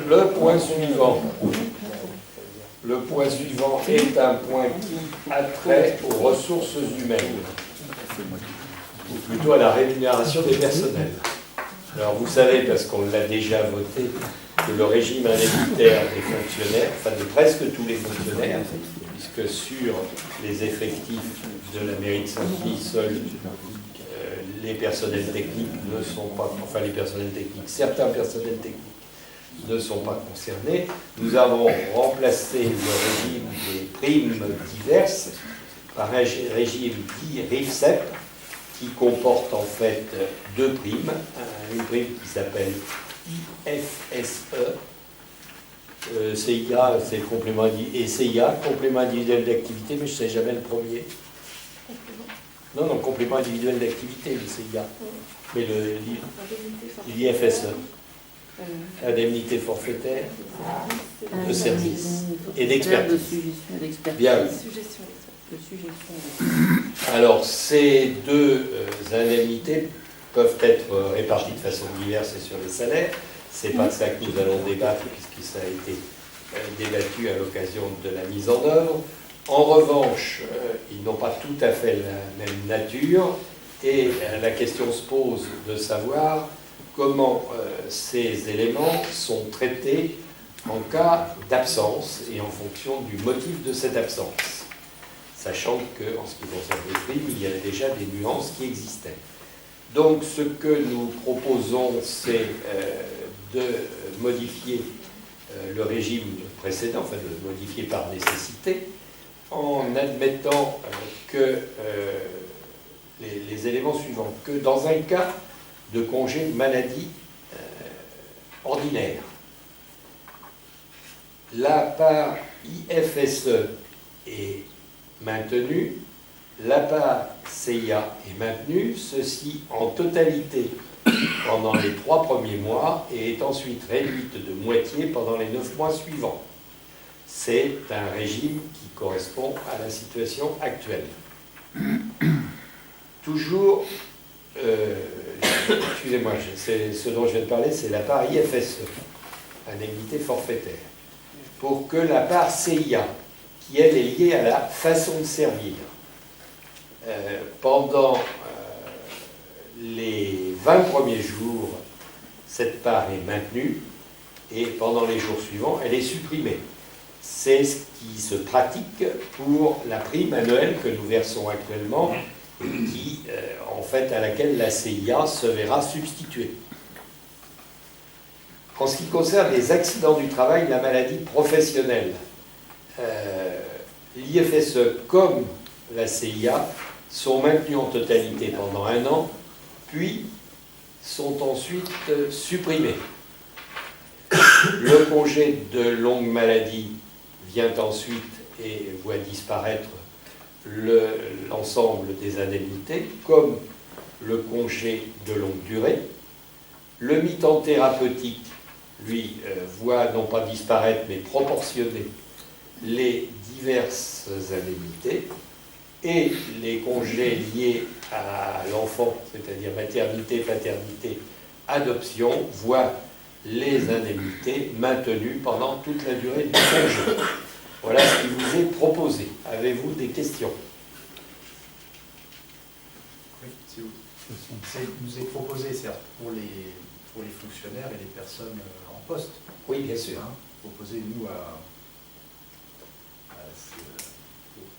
le point suivant. Le point suivant est un point qui a trait aux ressources humaines, ou plutôt à la rémunération des personnels. Alors vous savez, parce qu'on l'a déjà voté, que le régime indemnitaire des fonctionnaires, enfin de presque tous les fonctionnaires, puisque sur les effectifs de la mairie de Saint-Denis, seuls les personnels techniques ne sont pas, enfin les personnels techniques, certains personnels techniques ne sont pas concernés. Nous avons remplacé le régime des primes diverses par un régime dit RIFSEP, qui comporte en fait deux primes. Une prime qui s'appelle IFSE, CIA, c'est le complément, et CIA, complément individuel d'activité, mais je ne sais jamais le premier. Non, complément individuel d'activité, le CIA. Mais l'IFSE, indemnité forfaitaire de service et d'expertise. Bien. Alors, ces deux indemnités peuvent être réparties de façon diverse et sur les salaires. Ce n'est pas de ça que nous allons débattre, puisque ça a été débattu à l'occasion de la mise en œuvre. En revanche, ils n'ont pas tout à fait la même nature, et la question se pose de savoir comment ces éléments sont traités en cas d'absence et en fonction du motif de cette absence. Sachant qu'en ce qui concerne les primes, il y avait déjà des nuances qui existaient. Donc ce que nous proposons, c'est de modifier le régime précédent, enfin de le modifier par nécessité, en admettant que les éléments suivants, que dans un cas de congé de maladie ordinaire, la part IFSE est maintenue, la part CIA est maintenue, ceci en totalité pendant les 3 premiers mois et est ensuite réduite de moitié pendant les 9 mois suivants. C'est un régime qui correspond à la situation actuelle. Toujours, excusez-moi, ce dont je viens de parler, c'est la part IFSE, indemnité forfaitaire. Pour que la part CIA, qui elle est liée à la façon de servir, pendant les 20 premiers jours, cette part est maintenue, et pendant les jours suivants, elle est supprimée. C'est ce qui se pratique pour la prime annuelle que nous versons actuellement, qui, en fait, à laquelle la CIA se verra substituer. En ce qui concerne les accidents du travail, la maladie professionnelle, l'IFSE comme la CIA sont maintenus en totalité pendant 1 an, puis sont ensuite supprimés. Le congé de longue maladie vient ensuite et voit disparaître l'ensemble des indemnités, comme le congé de longue durée. Le mi-temps thérapeutique, lui, voit non pas disparaître, mais proportionner les diverses indemnités, et les congés liés à l'enfant, c'est-à-dire maternité, paternité, adoption, voient les indemnités maintenues pendant toute la durée du congé. Voilà ce qui vous est proposé. Avez-vous des questions? Oui, c'est où? Il nous est proposé, certes, pour les fonctionnaires et les personnes en poste. Oui, bien sûr. Hein, proposé, nous,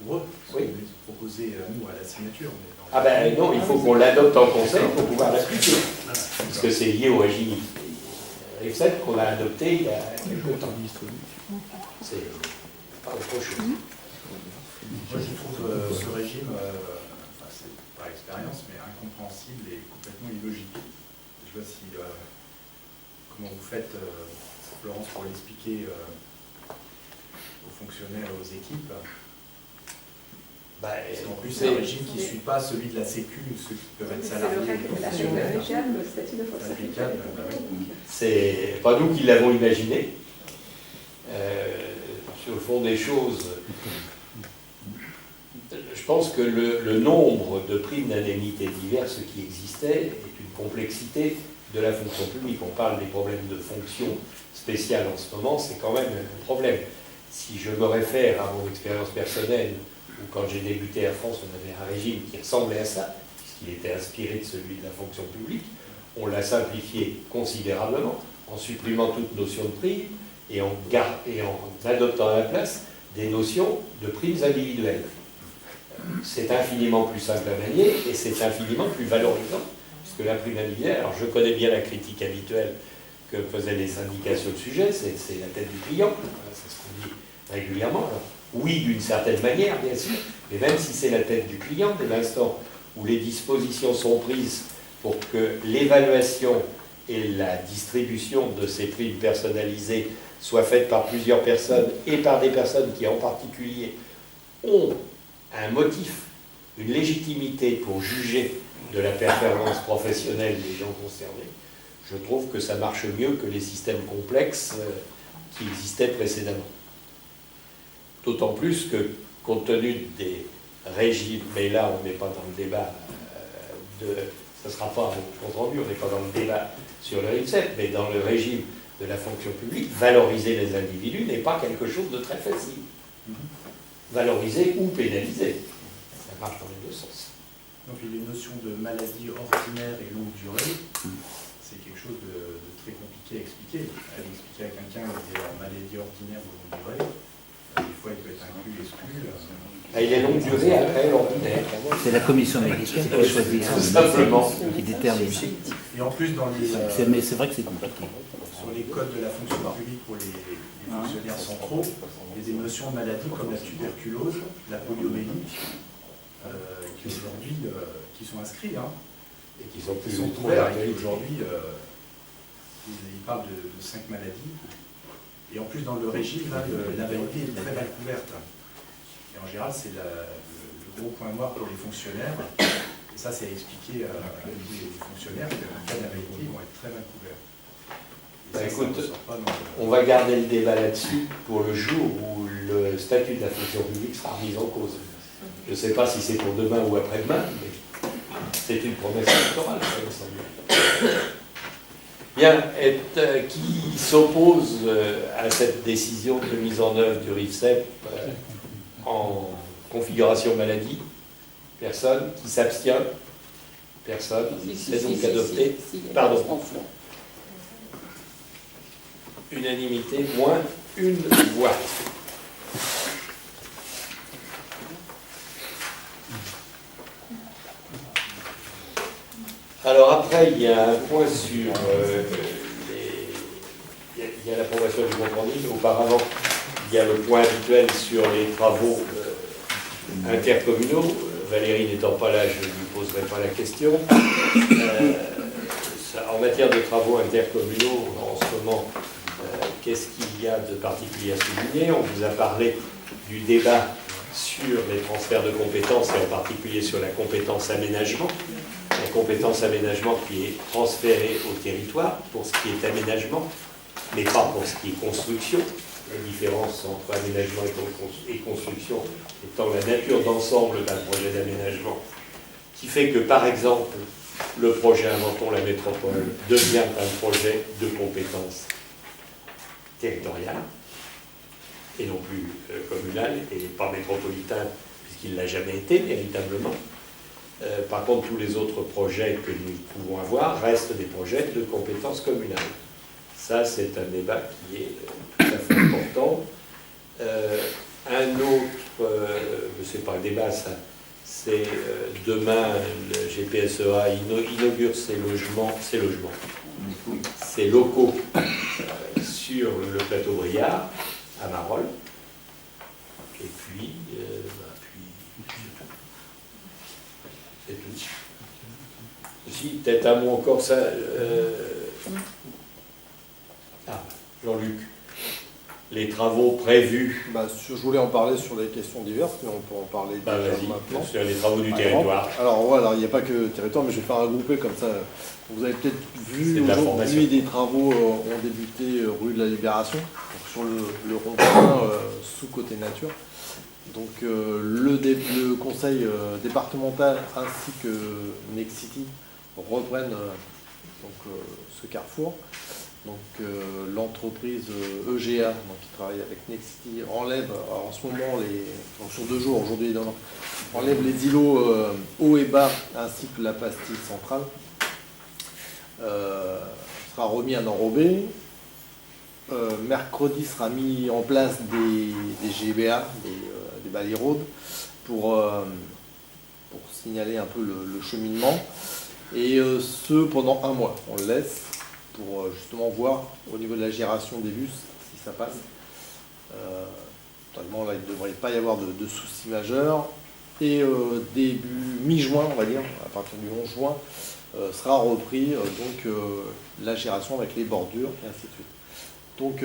pour eux. Oui. Proposé, nous, à la signature. Ah ben non, il faut qu'on l'adopte en conseil pour pouvoir l'appliquer. Puisque c'est lié au régime RIFSEP qu'on a adopté il y a quelque temps. C'est pas autre chose. Moi, je trouve ce régime, enfin, c'est par expérience, mais incompréhensible et complètement illogique. Je ne sais pas si, comment vous faites, Florence, pour l'expliquer aux fonctionnaires et aux équipes. Parce qu'en plus, c'est un régime qui ne suit pas celui de la Sécu, ceux qui peuvent être salariés. C'est pas nous qui l'avons imaginé. Sur le fond des choses, je pense que le nombre de primes d'indemnités diverses qui existaient est une complexité de la fonction publique. On parle des problèmes de fonction spéciale en ce moment, c'est quand même un problème. Si je me réfère à mon expérience personnelle, où quand j'ai débuté à France, on avait un régime qui ressemblait à ça, puisqu'il était inspiré de celui de la fonction publique, on l'a simplifié considérablement en supprimant toute notion de prime et en adoptant à la place des notions de primes individuelles. C'est infiniment plus simple à manier et c'est infiniment plus valorisant, puisque la prime individuelle, alors je connais bien la critique habituelle que faisaient les syndicats sur le sujet, c'est la tête du client, c'est ce qu'on dit régulièrement. Alors, oui, d'une certaine manière, bien sûr, mais même si c'est la tête du client, dès l'instant où les dispositions sont prises pour que l'évaluation et la distribution de ces primes personnalisées soient faites par plusieurs personnes et par des personnes qui en particulier ont un motif, une légitimité pour juger de la performance professionnelle des gens concernés, je trouve que ça marche mieux que les systèmes complexes qui existaient précédemment. D'autant plus que, compte tenu des régimes, mais là on n'est pas dans le débat ça ne sera pas un compte rendu, on n'est pas dans le débat sur le RIFSEP, mais dans le régime de la fonction publique, valoriser les individus n'est pas quelque chose de très facile. Valoriser ou pénaliser, ça marche dans les deux sens. Donc il y a une notion de maladie ordinaire et longue durée, c'est quelque chose de très compliqué à expliquer. Aller expliquer à quelqu'un qui est en maladie ordinaire ou longue durée, des fois il peut être inclus, exclu. Il est longue durée après l'ordinaire. C'est la commission médicale qui choisit, simplement, qui détermine. Et en plus, dans les, Mais c'est vrai que c'est compliqué. sur les codes de la fonction publique pour les fonctionnaires centraux, il y a des notions de maladies comme la tuberculose, la poliomyélite, qui aujourd'hui qui sont inscrits, Et qui sont plus ouverts, et qui aujourd'hui, ils parlent de 5 maladies. Et en plus, dans le régime, là, l'invalidité est très mal couverte. Et en général, c'est le gros point noir pour les fonctionnaires. Et ça, c'est à expliquer à les fonctionnaires qu'en cas d'invalidité, ils vont être très mal couverts. Bah, écoute, on va garder le débat là-dessus pour le jour où le statut de la fonction publique sera mis en cause. Je ne sais pas si c'est pour demain ou après-demain, mais c'est une promesse électorale, ça me semble. Bien, qui s'oppose à cette décision de mise en œuvre du RIFSEP en configuration maladie? Personne. Qui s'abstient? Personne. C'est donc adopté. Pardon. Unanimité, moins une voix. Alors après, il y a un point sur il y a l'approbation du compte rendu. Auparavant, il y a le point habituel sur les travaux intercommunaux. Valérie n'étant pas là, je ne lui poserai pas la question. En matière de travaux intercommunaux, en ce moment, qu'est-ce qu'il y a de particulier à souligner? On vous a parlé du débat sur les transferts de compétences et en particulier sur la compétence aménagement. La compétence aménagement qui est transférée au territoire pour ce qui est aménagement, mais pas pour ce qui est construction. La différence entre aménagement et construction étant la nature d'ensemble d'un projet d'aménagement, qui fait que, par exemple, le projet Inventons la métropole devient un projet de compétence territoriale, et non plus communale, et pas métropolitain, puisqu'il ne l'a jamais été véritablement. Par contre, tous les autres projets que nous pouvons avoir restent des projets de compétences communales. Ça, c'est un débat qui est tout à fait important. Un autre, c'est pas un débat, ça, c'est demain, le GPSEA inaugure ses locaux sur le plateau Briard, à Marolles. Et puis, c'est tout. Si, peut-être un mot encore, ça. Jean-Luc, les travaux prévus. Je voulais en parler sur les questions diverses, mais on peut en parler maintenant. Sur les travaux du territoire. Alors voilà, il n'y a pas que le territoire, mais je vais faire regrouper comme ça. Vous avez peut-être vu aujourd'hui des travaux ont débuté rue de la Libération, donc sur le rond-point sous côté nature. Donc le conseil départemental ainsi que Nexity reprennent ce carrefour. Donc l'entreprise EGA, donc, qui travaille avec Nexity, enlève en ce moment, sur 2 jours, aujourd'hui et demain, enlève les îlots haut et bas ainsi que la pastille centrale. Sera remis un enrobé. Mercredi sera mis en place des GBA, des baliraudes, pour signaler un peu le cheminement. Et ce pendant 1 mois. On le laisse pour justement voir au niveau de la gération des bus si ça passe. Totalement, là, il ne devrait pas y avoir de soucis majeurs. Et début mi-juin, on va dire, à partir du 11 juin, sera repris la gération avec les bordures et ainsi de suite. Donc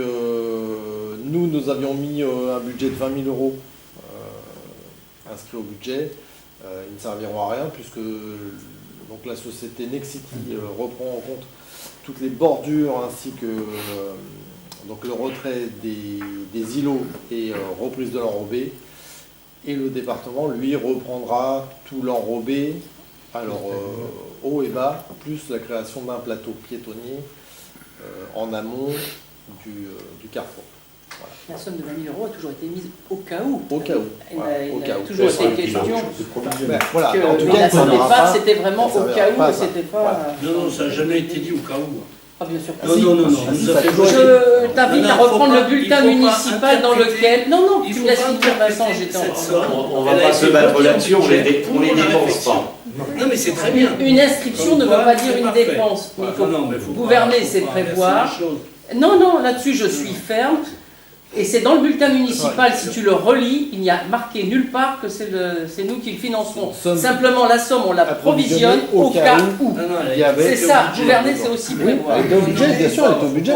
nous avions mis un budget de 20 000 € inscrit au budget. Ils ne serviront à rien puisque donc, la société Nexity reprend en compte toutes les bordures ainsi que donc, le retrait des îlots et reprise de l'enrobé. Et le département, lui, reprendra tout l'enrobé, alors haut et bas, plus la création d'un plateau piétonnier en amont du carrefour. Voilà. La somme de 20 000 € a toujours été mise au cas où. Au cas où. Il a toujours été question. Voilà. Que, en tout mais cas, au départ, c'était vraiment au cas où, pas, et c'était pas. Voilà. Non, ça n'a jamais été dit au cas où. Ah, bien sûr. Non. Je t'invite à reprendre le bulletin il faut pas municipal dans lequel. Non, tu me laisses finir, Vincent, j'étais On ne va pas se battre là-dessus, on les dépense pas. Non, mais c'est très bien. Une inscription ne veut pas dire une dépense. Il faut gouverner, c'est prévoir. Non, là-dessus, je suis ferme. Et c'est dans le bulletin municipal, si tu le relis, il n'y a marqué nulle part que c'est nous qui le finançons. Simplement, la somme, on la provisionne au cas où. C'est ça, gouverner, c'est aussi prévoir. Elle est au budget, bien sûr, elle est au budget.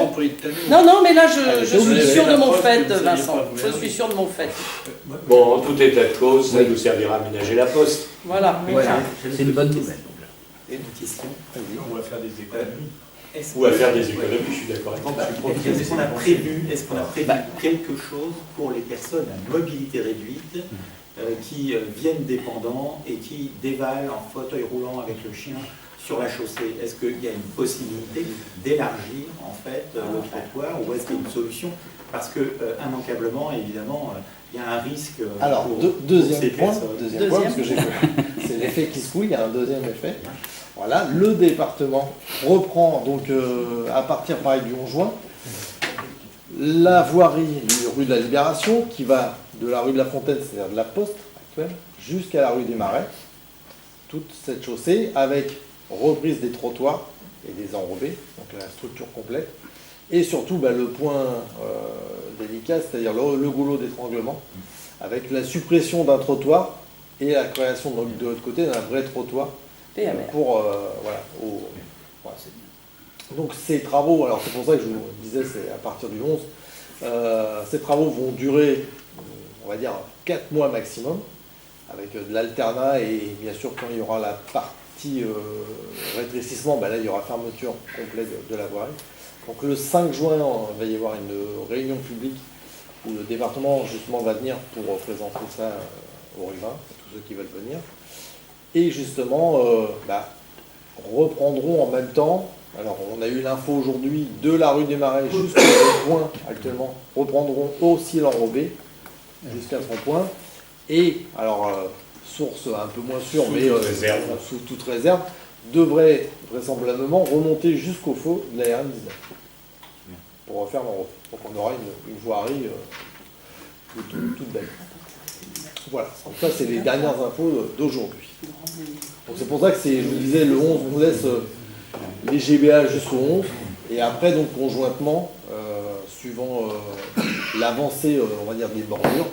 Non, mais là, je suis sûr de mon fait, Vincent. Je suis sûr de mon fait. Bon, en tout état de cause, ça nous servira à aménager la poste. Voilà. C'est une bonne nouvelle. Une question. On va faire des économies. Ou à faire des économies, je suis d'accord avec toi. Est-ce qu'on a prévu quelque chose pour les personnes à mobilité réduite qui viennent dépendants et qui dévalent en fauteuil roulant avec le chien sur la chaussée? Est-ce qu'il y a une possibilité d'élargir en fait le trottoir ou est-ce qu'il y a une solution? Parce qu'un encablement, évidemment, il y a un risque. Alors, deuxième point, parce que c'est l'effet qui se couille, il y a un deuxième effet. Voilà, le département reprend donc à partir pareil du 11 juin la voirie du rue de la Libération qui va de la rue de la Fontaine, c'est-à-dire de la Poste actuelle, jusqu'à la rue des Marais, toute cette chaussée avec reprise des trottoirs et des enrobés, donc la structure complète, et surtout le point délicat, c'est-à-dire le goulot d'étranglement, avec la suppression d'un trottoir et la création donc, de l'autre côté d'un vrai trottoir. Pour donc ces travaux, alors c'est pour ça que je vous disais c'est à partir du 11, ces travaux vont durer on va dire 4 mois maximum avec de l'alternat et bien sûr quand il y aura la partie rétrécissement, là il y aura fermeture complète de la voirie. Donc le 5 juin il va y avoir une réunion publique où le département justement va venir pour présenter ça aux riverains, à tous ceux qui veulent venir. Et justement, reprendront en même temps, alors on a eu l'info aujourd'hui, de la rue des Marais jusqu'au point actuellement, reprendront aussi l'enrobé jusqu'à son point. Et, alors, source un peu moins sûre, mais sous toute réserve, devrait vraisemblablement remonter jusqu'au faux de la RN19 pour refaire l'enrobé. Donc on aura une voirie toute belle. Voilà, donc ça c'est les dernières infos d'aujourd'hui. Donc c'est pour ça que je vous disais, le 11, on laisse les GBA jusqu'au 11, et après donc conjointement, suivant l'avancée, on va dire, des bordures,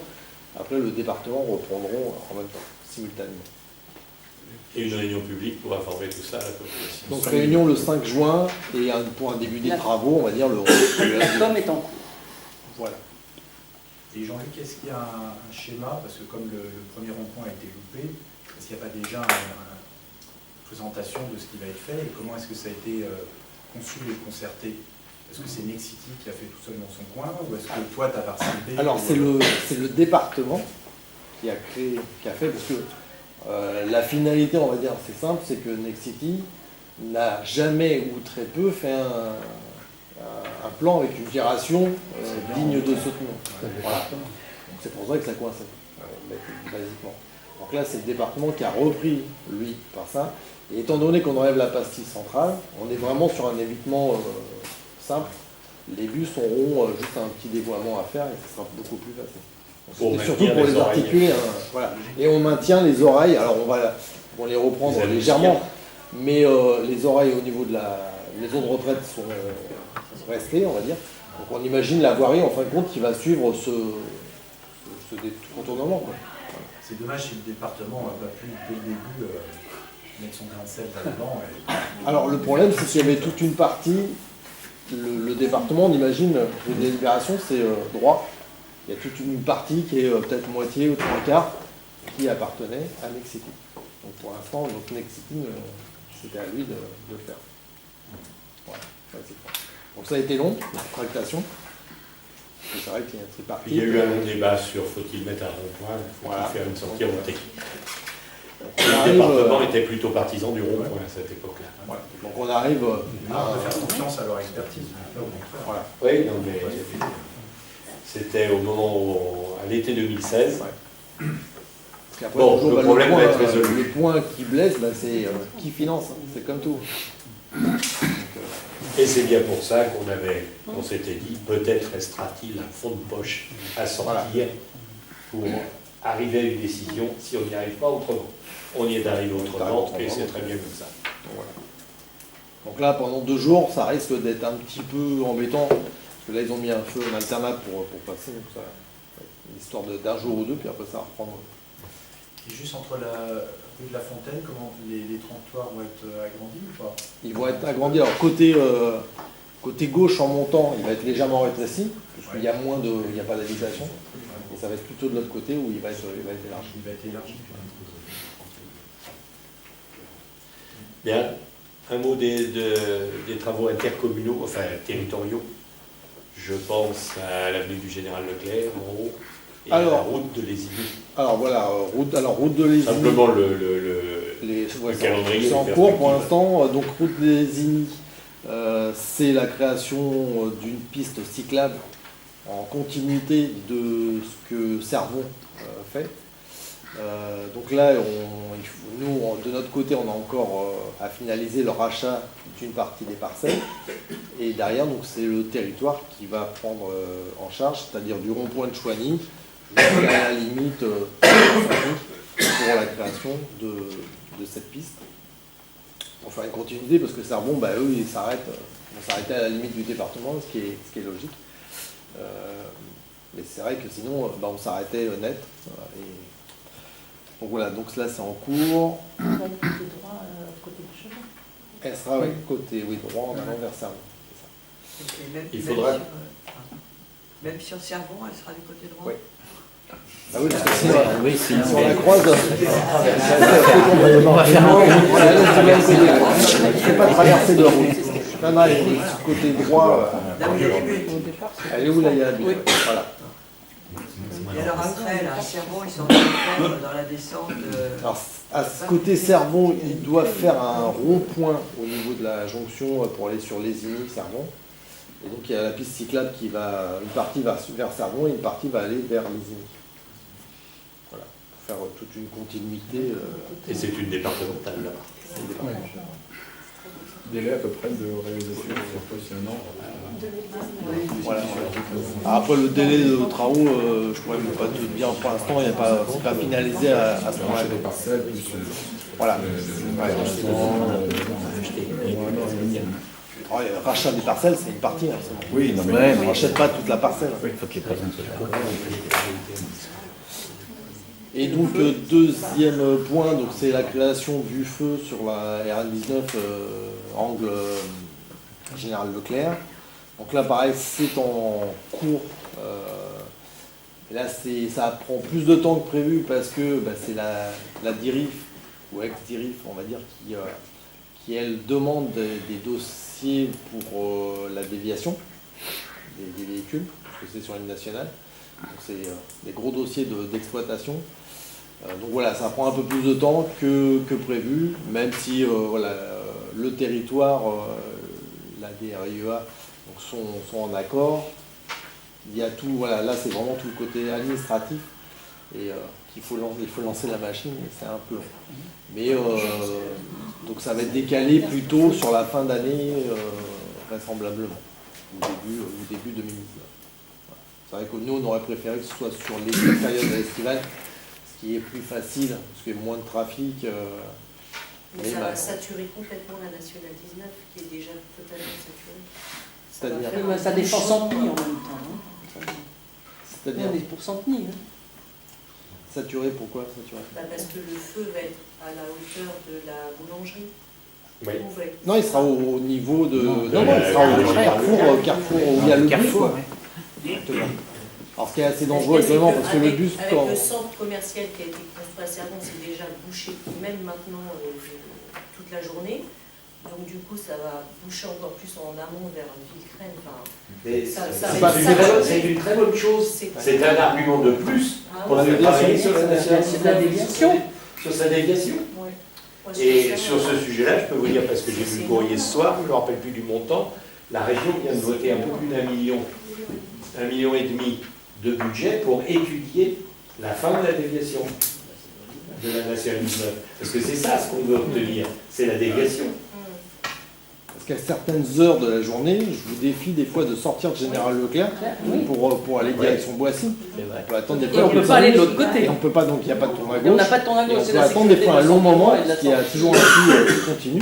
après le département reprendront en même temps, simultanément. Et une réunion publique pour informer tout ça à la population. Donc réunion le 5 juin, et pour un début des travaux, on va dire le 11. La com est en cours. Voilà. Et Jean-Luc, est-ce qu'il y a un schéma, parce que comme le premier rond-point a été loupé, est-ce qu'il n'y a pas déjà une présentation de ce qui va être fait et comment est-ce que ça a été conçu et concerté? Est-ce que c'est Nexity qui a fait tout seul dans son coin ou est-ce que toi tu as participé? Alors c'est le département qui a fait, parce que la finalité, on va dire, c'est simple, c'est que Nexity n'a jamais ou très peu fait un plan avec une génération digne de ce nom. Voilà. Donc c'est pour ça que ça coince, basiquement. Donc là, c'est le département qui a repris, lui, par ça. Et étant donné qu'on enlève la pastille centrale, on est vraiment sur un évitement simple. Les bus auront juste un petit dévoiement à faire et ce sera beaucoup plus facile. Et surtout pour les articuler. Hein, voilà. Et on maintient les oreilles, alors on va les reprendre légèrement, mais les oreilles au niveau de la maison de retraite sont restées, on va dire. Donc on imagine la voirie, en fin de compte, qui va suivre ce contournement. Quoi. C'est dommage si le département n'a pas pu, dès le début, mettre son grain de sel là-dedans. Alors le problème, c'est qu'il y avait toute une partie, le département, on imagine, de délibération, c'est droit. Il y a toute une partie qui est peut-être moitié ou trois quarts qui appartenait à Nexity. Donc pour l'instant, notre Nexity, c'était à lui de le faire. Voilà, donc ça a été long, la tractation. C'est vrai qu'il y a un tripartite. Il y a eu un débat sur faut-il mettre un rond-point, faut-il faire une sortie en montée. Le département était plutôt partisan du rond-point à cette époque-là. Voilà. Donc on arrive à faire confiance à leur expertise. Voilà. Oui, non, mais c'était au moment à l'été 2016. Ouais. Après, bon, toujours, le problème va être résolu. Le point qui blesse, c'est qui finance. Hein. C'est comme tout. Et c'est bien pour ça qu'on s'était dit, peut-être restera-t-il un fonds de poche à sortir pour arriver à une décision si on n'y arrive pas autrement. On y est arrivé autrement et c'est très bien comme ça. Voilà. Donc là, pendant 2 jours, ça risque d'être un petit peu embêtant, parce que là, ils ont mis un feu en alternat pour passer, donc ça, une histoire d'un jour ou deux, puis après ça va reprendre. Et juste entre la rue de la Fontaine, comment les trottoirs vont être agrandis ou pas? Ils vont être agrandis. Alors côté gauche en montant, il va être légèrement rétréci, puisqu'il y a il n'y a pas d'habitation. Et ça va être plutôt de l'autre côté où il va être élargi. Il va être élargi. Bien, un mot des travaux intercommunaux, enfin territoriaux. Je pense à l'avenue du Général Leclerc en haut et à la route de Lézigny. Alors voilà, route de Lézigny. Simplement le calendrier. C'est en cours pour l'instant. Donc route de Lézigny, c'est la création d'une piste cyclable en continuité de ce que Cervon fait. Donc là, nous, de notre côté, on a encore à finaliser le rachat d'une partie des parcelles. Et derrière, donc, c'est le territoire qui va prendre en charge, c'est-à-dire du rond-point de Choigny jusqu'à la limite pour la création de cette piste. Pour faire une continuité, parce que Cervon, eux, ils vont s'arrêter à la limite du département, ce qui est logique. Mais c'est vrai que sinon, on s'arrêtait net. Donc voilà, donc là c'est en cours. Côté droit, côté du chemin. Elle sera côté droit en allant vers Cervon. Il faudra. Même sur Cervon, elle sera du côté droit. Oui. Ah oui, parce que sinon, sinon on la croise. on va faire Il ne faut pas traverser de route. Non, elle est du côté droit. Là où il y a les buts. Elle est où là, il y a la butte. Voilà. Et alors après, là, à Cervon, ils sont en train de faire dans la descente. Alors, à ce côté Cervon, il doit faire un rond-point au niveau de la jonction pour aller sur Lézigny, Cervon. Et donc il y a la piste cyclable une partie va vers Cervon et une partie va aller vers Lézigny. Voilà, pour faire toute une continuité. Et c'est une départementale là-bas. Délai à peu près de réalisation sur un an. Voilà. Après le délai de travaux, je pourrais pas te dire pour l'instant, c'est pas finalisé à ce moment-là. Des parcelles, plus voilà. Rachat des parcelles, c'est une partie. Hein, oui, non, mais on ne rachète pas toute la parcelle. Il faut qu'il y ait pas Et donc le deuxième point, donc c'est la création du feu sur la RN19 angle Général Leclerc. Donc là pareil, c'est en cours. Et là ça prend plus de temps que prévu parce que c'est la DIRIF ou ex-DIRIF, on va dire, qui elle demande des dossiers pour la déviation des véhicules, parce que c'est sur une nationale. Donc c'est des gros dossiers d'exploitation. Donc voilà, ça prend un peu plus de temps que prévu, même si le territoire, la DRIEA, donc sont en accord. Il y a tout, voilà, là c'est vraiment tout le côté administratif et il faut lancer la machine et c'est un peu long. Mais donc ça va être décalé plutôt sur la fin d'année, vraisemblablement, au début 2019. Voilà. C'est vrai que nous on aurait préféré que ce soit sur les périodes estivales, ce qui est plus facile, parce qu'il y a moins de trafic. Mais ça va saturer complètement la Nationale 19, qui est déjà totalement saturée. C'est-à-dire Ça défend Centeny en même temps. Hein. C'est-à-dire On est pour Centeny. Hein. Saturé, pourquoi saturé? Parce que le feu va être à la hauteur de la boulangerie. Oui. Non, il sera au niveau de. Non, il sera au carrefour où il y a le bus, quoi. ouais. Exactement. Alors, ce qui est assez dangereux actuellement, parce que le bus, avec quand. le centre commercial qui a été construit à Servan, c'est déjà bouché, même maintenant, toute la journée. Donc du coup, ça va boucher encore plus en amont vers Villecrène. C'est une très bonne chose. C'est un argument de plus pour la déviation sur la nationale. C'est de la déviation. Sur sa déviation. Ouais. Et sur ce sujet-là, je peux vous dire, parce que j'ai vu le courrier ce soir, je ne me rappelle plus du montant, la région vient de voter un peu plus d'1,5 million de budget pour étudier la fin de la déviation de la nationale 19. Parce que c'est ça ce qu'on veut obtenir, c'est la déviation. Parce qu'à certaines heures de la journée, je vous défie des fois de sortir de Général Leclerc pour aller direction Boissy. On peut attendre des fois. Et on ne peut pas aller de l'autre côté. Et on peut pas, donc il n'y a pas de tourne à Et on gauche. n'a pas de tourne à Et gauche. on C'est peut la attendre des sécurité fois un de long moment, et de la parce qu'il y a sortie. toujours un flux continu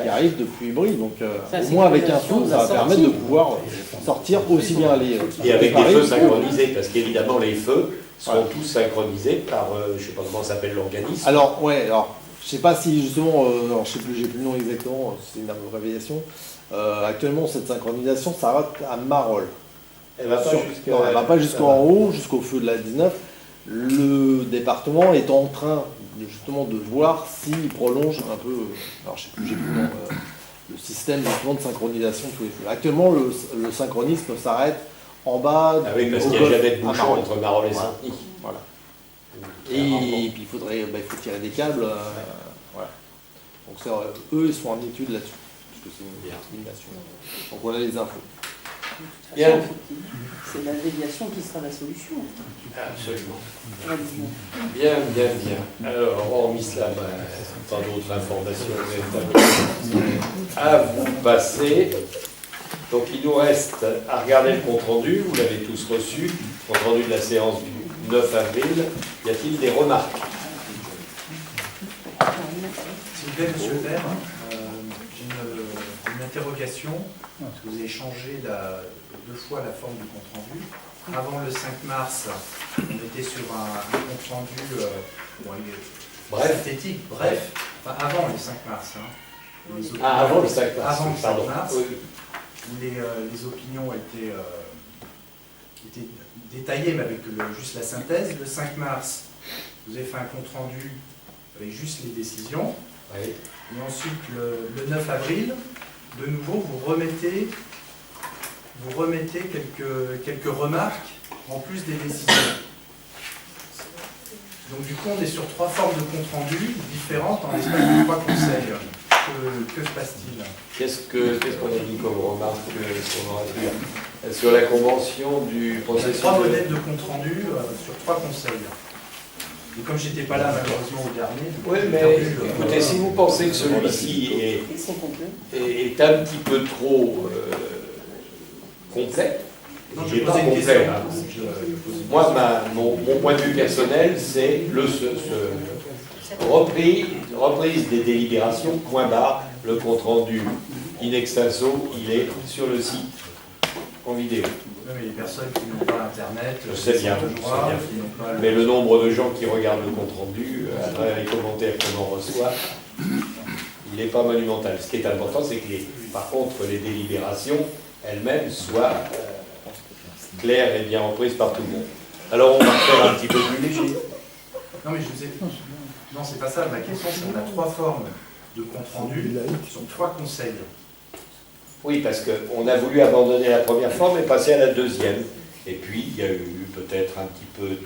qui arrive depuis Brie. Donc au moins avec un feu, ça va permettre de pouvoir sortir aussi bien les. Et avec des feux synchronisés, parce qu'évidemment les feux seront tous synchronisés par, je ne sais pas comment s'appelle l'organisme. Alors, je ne sais pas si justement, alors, je sais plus, j'ai plus le nom exactement, c'est une révélation. Actuellement, cette synchronisation s'arrête à Marolles. Elle ne va pas jusqu'en haut, jusqu'au feu de la 19. Le département est en train justement de voir s'il prolonge un peu, alors je sais plus, j'ai plus le nom, le système justement de synchronisation de tous les feux. Actuellement, le synchronisme s'arrête en bas. Ah oui, parce qu'il n'y a jamais de bouchon entre Marolles et Centeny. Voilà. Et puis il faut tirer des câbles. Voilà. Donc eux, ils sont en étude là-dessus. Parce que c'est une nation. Donc voilà les infos. Bien. C'est la déviation qui sera la solution. Absolument. Bien. Alors, hormis cela, tant d'autres informations à vous passer. Donc il nous reste à regarder le compte-rendu, vous l'avez tous reçu, compte-rendu de la séance du 9 avril. Y a-t-il des remarques? S'il vous plaît, monsieur le maire, j'ai une interrogation, parce que vous avez changé 2 fois la forme du compte-rendu. Avant le 5 mars, on était sur un compte-rendu synthétique, bref, enfin avant le 5 mars. Avant le 5 mars. Avant le 5 pardon. mars, Oui. où les opinions étaient détaillées, mais avec juste la synthèse. Le 5 mars, vous avez fait un compte-rendu avec juste les décisions. Oui. Et ensuite, le 9 avril, de nouveau, vous remettez quelques remarques en plus des décisions. Donc du coup, on est sur 3 formes de compte-rendu différentes en l'espace de 3 conseils. Que se passe-t-il? Qu'est-ce qu'on a dit comme remarque qu'on aurait pu sur la convention du processus? 3 modèles de compte-rendu sur 3 conseils. Et comme j'étais pas là malheureusement au dernier... Oui, mais écoutez, si vous pensez que celui-ci est un petit peu trop complet, il n'est pas complet. Moi, mon point de vue personnel, c'est reprise des délibérations, point barre, le compte-rendu in extenso, il est sur le site en vidéo. Oui, mais les personnes qui n'ont pas Internet, je sais bien, mais le nombre de gens qui regardent le compte-rendu, à travers les commentaires qu'on en reçoit, il n'est pas monumental. Ce qui est important, c'est que par contre, les délibérations elles-mêmes soient claires et bien reprises par tout le monde. Alors on va faire un petit peu plus léger. Non, mais je vous ai dit. Non, c'est pas ça. Ma question, c'est qu'on a 3 formes de compte-rendu sur 3 conseils. Oui, parce qu'on a voulu abandonner la première forme et passer à la deuxième. Et puis, il y a eu peut-être un petit peu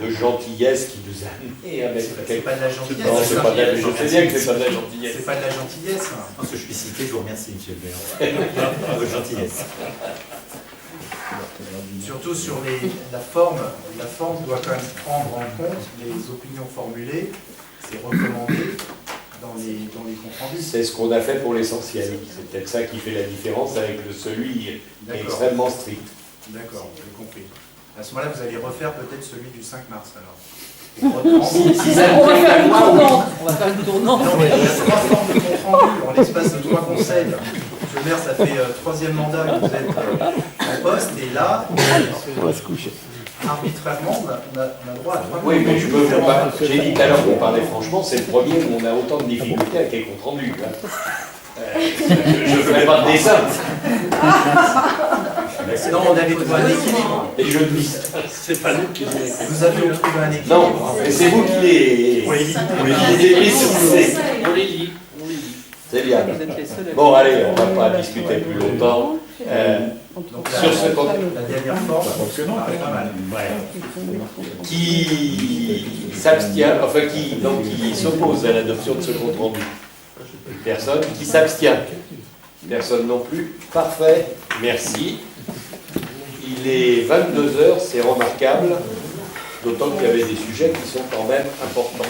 de gentillesse qui nous a amené à mettre C'est pas de la gentillesse. Non, c'est pas de la... Je sais bien que c'est pas de la gentillesse. C'est pas de la gentillesse. Parce que je suis cité, je vous remercie, monsieur le maire. Votre gentillesse. Surtout sur la forme doit quand même prendre en compte les opinions formulées, c'est recommandé dans les comptes rendus. C'est ce qu'on a fait pour l'essentiel. C'est peut-être ça qui fait la différence avec celui D'accord. extrêmement strict. D'accord, j'ai compris. À ce moment-là, vous allez refaire peut-être celui du 5 mars alors. Pour reprendre. On va faire une tournante. On va faire une tournante. Non, mais il y a 3 formes de compte rendu en l'espace de 3 conseils. Monsieur le maire, ça fait 3e mandat que vous êtes en poste, et là, On va se coucher. arbitrairement, on a droit à 3 Oui, mais je peux vous parler. J'ai dit tout à l'heure qu'on parlait franchement, c'est le premier où on a autant de difficultés avec les comptes rendus. Je ne ferai pas de dessin. Sinon, on avait trouvé un équilibre. Et je le dis. C'est pas nous qui les... Vous aviez trouvé un équilibre. Non, mais c'est vous qui les... On les lit. On les lit. C'est bien. Vous êtes les seuls à- Bon, allez, on ne va pas discuter plus longtemps. Donc Sur ce compte, la dernière forme, c'est pas mal. qui s'abstient, enfin qui s'oppose à l'adoption de ce compte rendu. Personne qui s'abstient. Personne non plus. Parfait. Merci. Il est 22 h, c'est remarquable, d'autant qu'il y avait des sujets qui sont quand même importants.